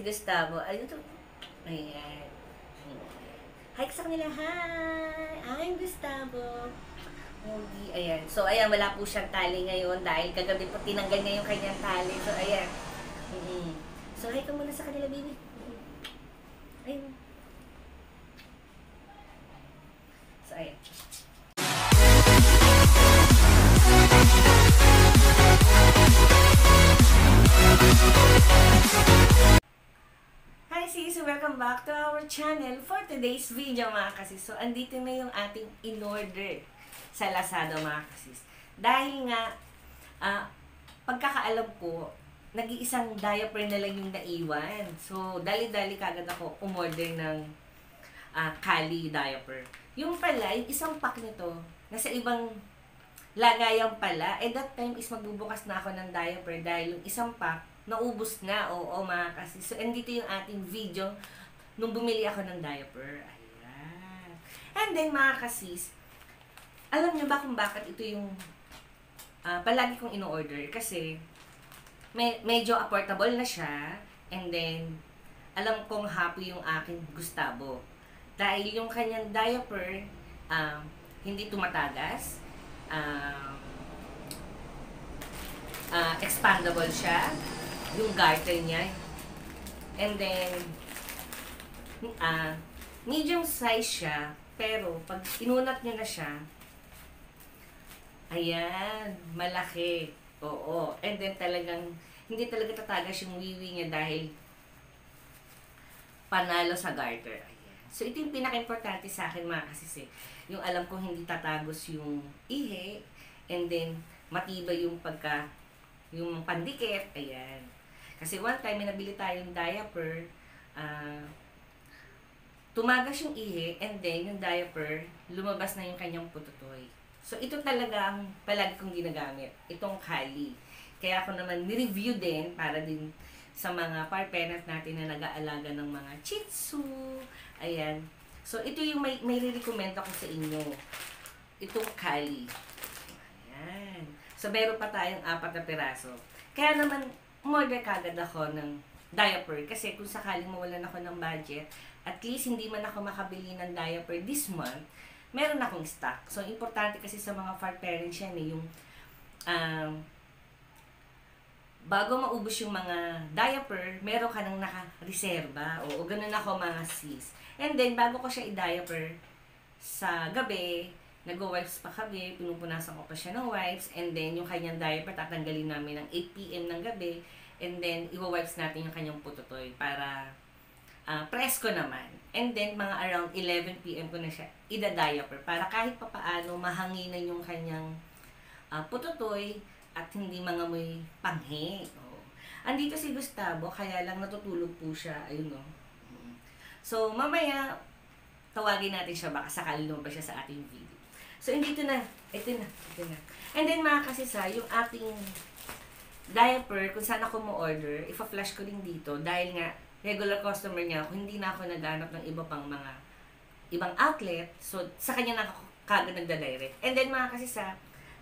si Gustavo. Ayun to. Ayan. Hi sa kanila. Hi! I'm Gustavo. Hindi, ayan. So, ayan, wala po siyang tali ngayon dahil kagabi po tinanggal niya yung kanyang tali. So, ayan. So, hi ka muna sa kanila, baby. Ayun. So, ayan. Hi sis! Welcome back to our channel for today's video mga kasis. So, andito na yung ating in-order sa Lazada mga kasis. Dahil nga, pagkakaalam ko, nag-iisang diaper na lang yung naiwan. So, dali-dali kagad ako umorder ng Kali diaper. Yung pala, yung isang pack nito, nasa ibang lagayan pala. That time is magbubukas na ako ng diaper dahil yung isang pack, naubos na, oo mga kasis. So, andito yung ating video nung bumili ako ng diaper. Ayan. And then mga kasis, alam nyo ba kung bakit ito yung palagi kong ino-order? Kasi, medyo affordable na siya. And then, alam kong happy yung aking Gustavo. Dahil yung kanyang diaper, hindi tumatagas. Expandable siya. Yung garter niya. And then, medium size siya. Pero, pag inunat nyo na siya, ayan, malaki. Oo. And then, talagang, hindi talaga tatagas yung wiwi niya dahil panalo sa garter. Ayan. So, ito yung pinaka-importante sa akin mga kasis. Yung alam kong hindi tatagos yung ihi. And then, matibay yung yung pandikit. Ayan. Kasi one time, may nabili tayong diaper, tumagas yung ihi, and then yung diaper, lumabas na yung kanyang pututoy. So, ito talaga ang palagi kong ginagamit, itong Kali. Kaya ako naman ni-review din para din sa mga parent natin na nag-aalaga ng mga Shih Tzu. Ayan. So, ito yung may re-recommend ako sa inyo. Itong Kali. Ayan. So, meron pa tayong 4 na piraso. Kaya naman, umorder kagad ako ng diaper kasi kung sakaling mawalan ako ng budget, at least hindi man ako makabili ng diaper this month, meron akong stock. So, importante kasi sa mga far parents yan yung bago maubos yung mga diaper, meron ka nang naka-reserva. O ganun ako mga sis. And then, bago ko siya i-diaper sa gabi, nag-wipes pa kami, pinupunasan ko pa siya ng wipes, and then yung kanyang diaper tatanggalin namin ng 8 PM ng gabi, and then iwa-wipes natin yung kanyang pututoy para presko naman. And then mga around 11 PM ko na siya ida-diaper para kahit papaano mahanginan yung kanyang pututoy at hindi mangamoy panghi. Oh. Andito si Gustavo, kaya lang natutulog po siya. Ayun no. So mamaya tawagin natin siya, baka sakali lumabas siya sa ating video. So, ito na. And then, mga kasisa, yung ating diaper, kung saan ako mo-order, ipa-flash ko rin dito. Dahil nga, regular customer niya ako, hindi na ako naghanap ng iba pang mga ibang outlet. So, sa kanya na ako kagad nagda-direct. And then, mga kasisa,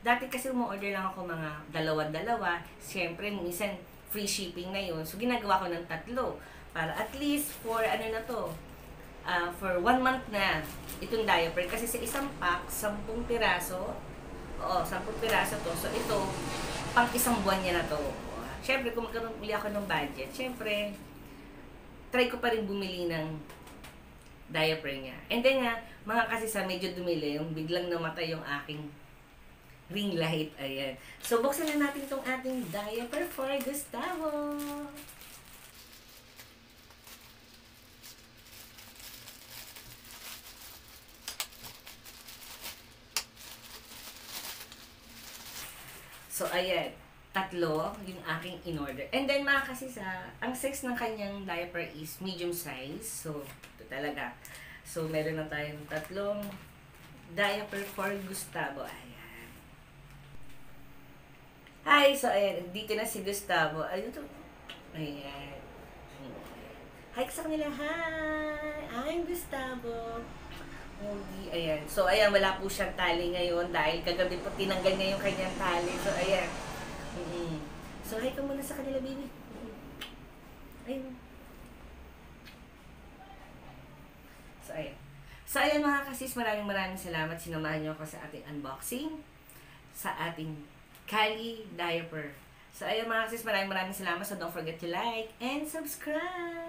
dati kasi mo-order lang ako mga dalawa-dalawa. Siyempre, minsan, free shipping na yun. So, ginagawa ko ng 3. Para at least, for for 1 month na itong diaper. Kasi sa isang pack, 10 piraso. Oo, 10 piraso to. So, ito, pang isang buwan niya na to. Siyempre, kung magkaroon uli ako ng budget, siyempre, try ko pa rin bumili ng diaper niya. And then nga, mga kasi sa medyo dumili, yung biglang namatay yung aking ring light. Ayan. So, buksan na natin itong ating diaper for Gustavo. So, ayan. 3 yung aking in-order. And then, mga kasisa, ang size ng kanyang diaper is medium size. So, ito talaga. So, meron na tayong 3 diaper for Gustavo. Ayan. Hi! So, ayan. Dito na si Gustavo. Ayun to. Ayan. Hi sa kanila. Hi! I'm Gustavo. Ayan. So, ayan, wala po siyang tali ngayon dahil kagabi po tinanggal niya yung kanyang tali. So, ayan. So, hi ka muna sa kanila, baby. Ayun. ayan. So, ayan mga kasis, maraming salamat. Sinamahan niyo ako sa ating unboxing, sa ating Kylie diaper. So, ayan mga kasis, maraming salamat. So, don't forget to like and subscribe.